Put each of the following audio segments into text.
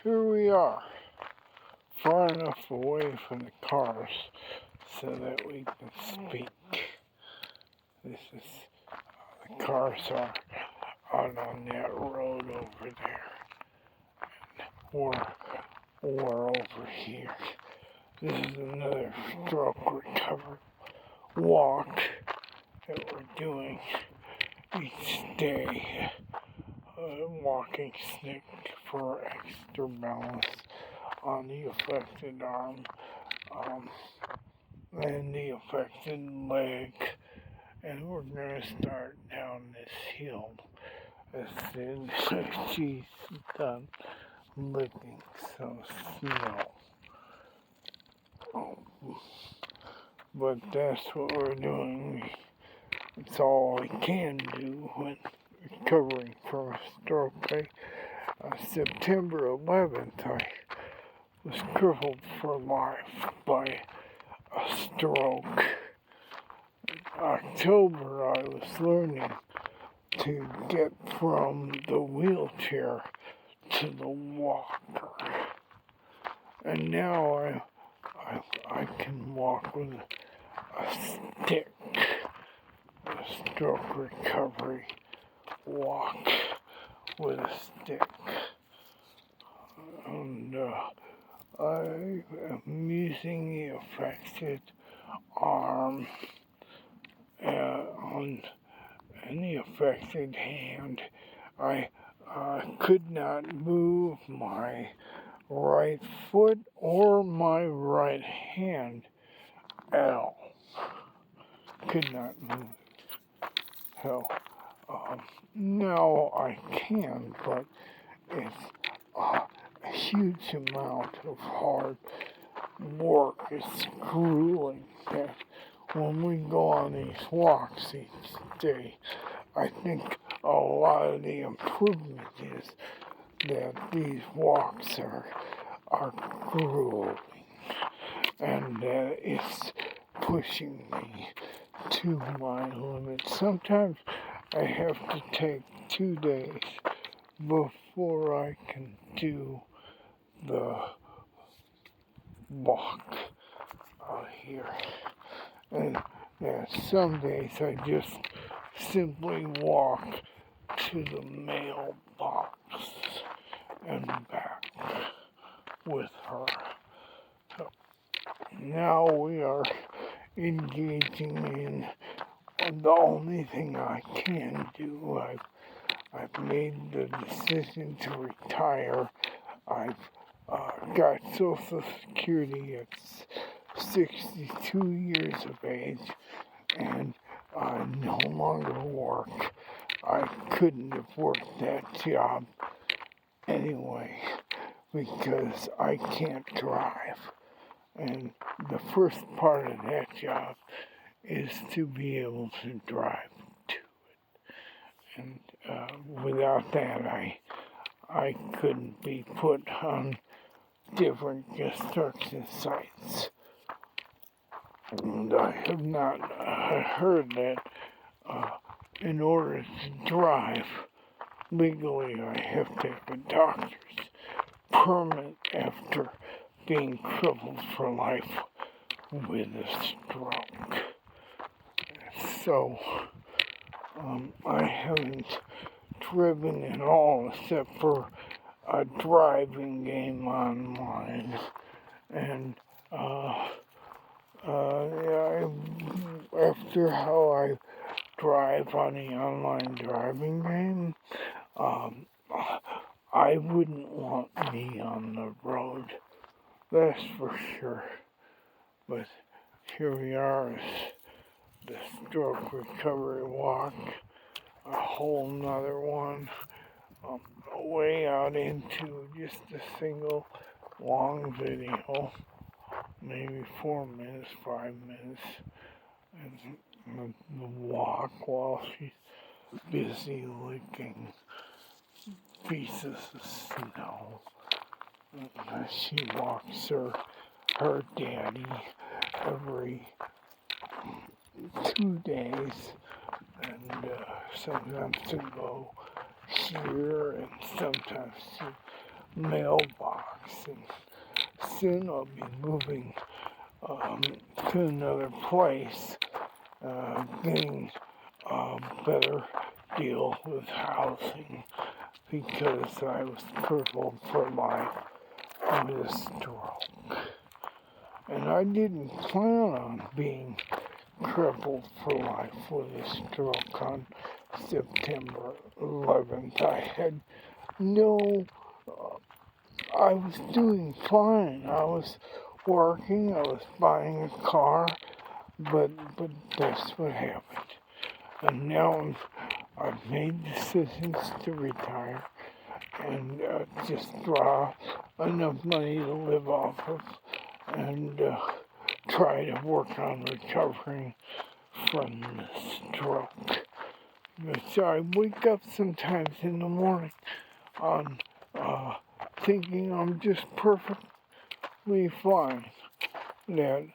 here we are, far enough away from the cars so that we can speak. This is, the cars are out on that road over there. We're over here. This is another stroke recovery walk that we're doing each day. Walking stick for extra balance on the affected arm and the affected leg. And we're going to start down this hill as soon as she's done licking some snow. But that's what we're doing. It's all we can do when recovering from a stroke. September 11th, I was crippled for life by a stroke. In October, I was learning to get from the wheelchair to the walker. And now I can walk with a stick, a stroke recovery walk with a stick. And I am using the affected arm and the affected hand. I could not move my right foot or my right hand at all. Could not move it. So now I can, but it's a huge amount of hard work. It's grueling. When we go on these walks each day, I think a lot of the improvement is that these walks are grueling, and it's pushing me to my limit. Sometimes I have to take 2 days before I can do the walk out here. And some days I just simply walk to the mailbox and back with her. So now we are engaging in the only thing I can do. I've made the decision to retire. I've got Social Security at 62 years of age, and I no longer work. I couldn't have worked that job anyway because I can't drive. And the first part of that job is to be able to drive to it. And without that, I couldn't be put on different construction sites. And I have not heard that in order to drive legally, I have to have a doctor's permit after being crippled for life with a stroke. So I haven't driven at all except for a driving game online. And after how I drive on the online driving game, I wouldn't want me on the road, that's for sure. But here we are, the stroke recovery walk, a whole nother one, way out into just a single long video, maybe 4 minutes, 5 minutes, and the walk while she's busy licking pieces of snow. She walks her daddy every 2 days, and sometimes to go here, and sometimes to mailbox, and soon I'll be moving to another place, getting a better deal with housing because I was crippled for life with a stroke. And I didn't plan on being crippled for life with a stroke on September 11th. I had no, I was doing fine. I was working, I was buying a car, but that's what happened. And now I've made decisions to retire and just draw enough money to live off of and try to work on recovering from the stroke. So I wake up sometimes in the morning on thinking I'm just perfectly fine, that,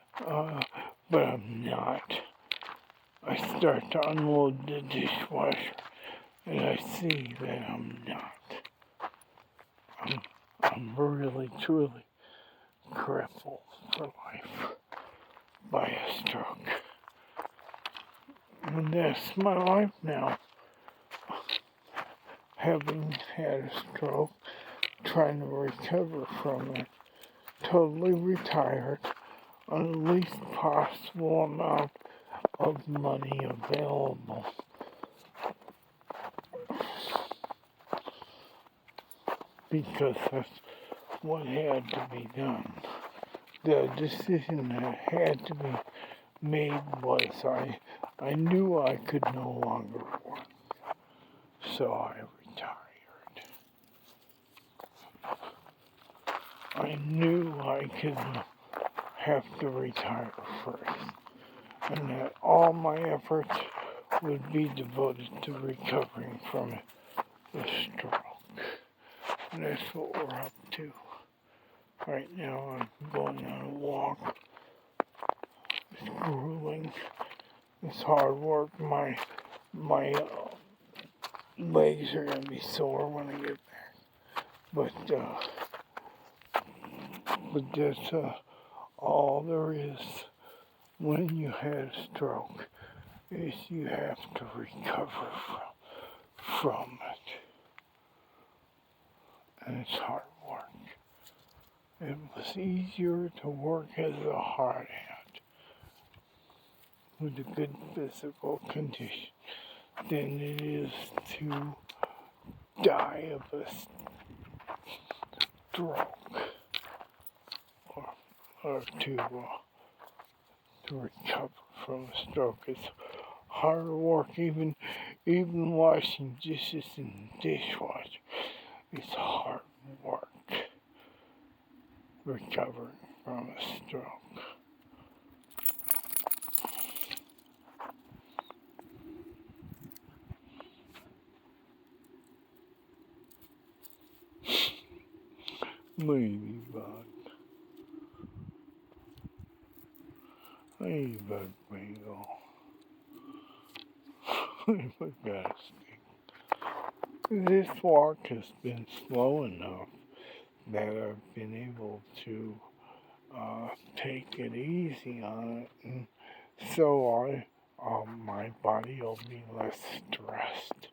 but I'm not. I start to unload the dishwasher and I see that I'm not. I'm really, truly crippled for life by a stroke. And that's my life now. Having had a stroke, trying to recover from it, totally retired on the least possible amount of money available. Because that's what had to be done. The decision that had to be made was I knew I could no longer work, so I retired. I knew I could have to retire first, and that all my efforts would be devoted to recovering from the stroke. And that's what we're up to. Right now I'm going on a walk. It's grueling. It's hard work. My legs are gonna be sore when I get back. But that's all there is when you had a stroke is you have to recover from it. And it's hard work. It was easier to work as a hard hat with a good physical condition than it is to die of a stroke or to recover from a stroke. It's hard work, even washing dishes in the dishwasher. It's hard work recovering from a stroke. Ladybug. Ladybug bagel. I forgot to speak. This walk has been slow enough that I've been able to take it easy on it, and so my body will be less stressed.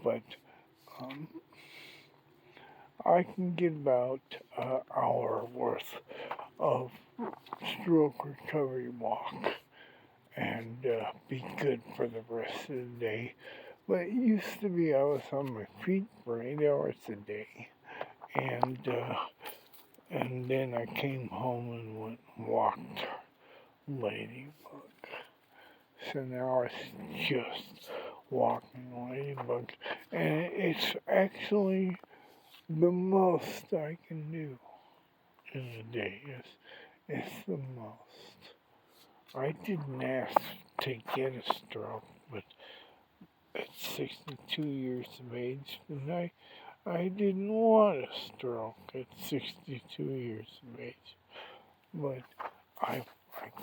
But I can get about an hour worth of stroke recovery walk and be good for the rest of the day. But it used to be I was on my feet for 8 hours a day, and then I came home and went and walked Ladybug. So now it's just walking Ladybug, and it's actually the most I can do in a day. It's the most. I didn't ask to get a stroke, but at 62 years of age, and I didn't want a stroke at 62 years of age, but I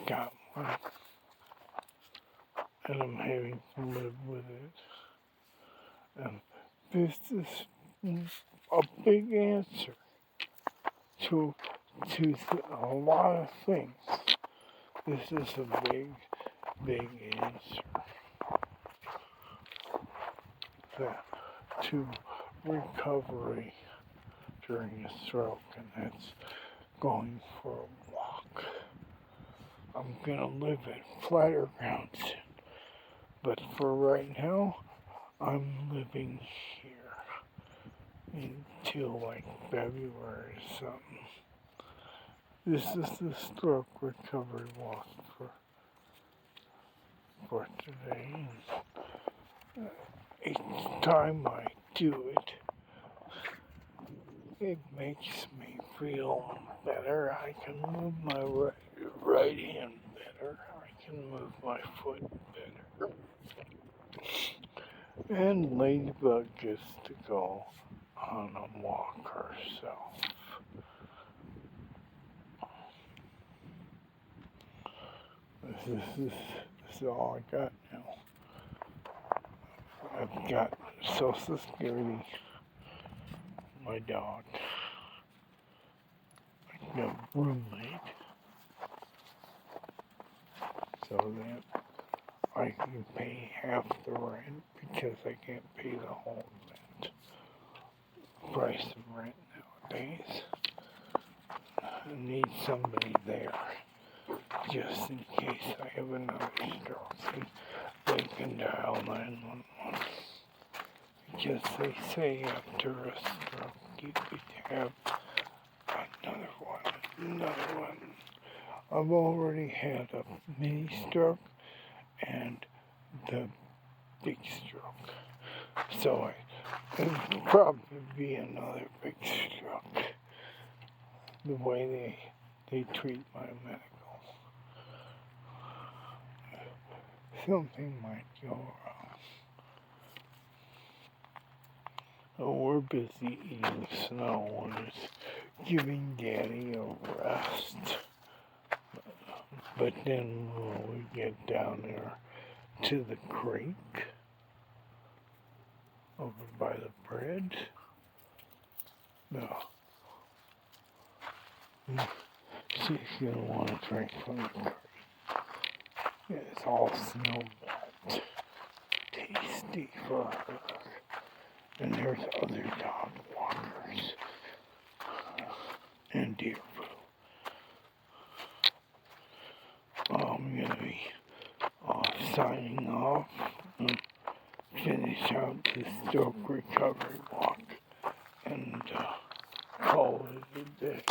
got one, and I'm having to live with it. And this is a big answer to a lot of things. This is a big answer to recovery during a stroke, and that's going for a walk. I'm gonna live at flatter ground soon, but for right now, I'm living here until like February or something. This is the stroke recovery walk for today. And each time I do it, it makes me feel better. I can move my right hand better. I can move my foot better. And Ladybug gets to go on a walk herself. This is all I got now. I've got Social Security, my dog, a roommate, so that I can pay half the rent because I can't pay the whole rent. Price of rent nowadays. I need somebody there just in case I have another stroke. They can dial 911 because they say after a stroke you could have another one. I've already had a mini stroke and the big stroke. So it'll probably be another big stroke. The way they treat my medical. Something might go wrong. Oh, we're busy eating snow and it's giving Daddy a rest. But then when we get down there to the creek over by the bridge, no. She's gonna want to drink from the creek. It's all snowmelt. Tasty for her. And there's other dog walkers and deer food. I'm gonna be signing off and finish out the stroke recovery walk and call it a day.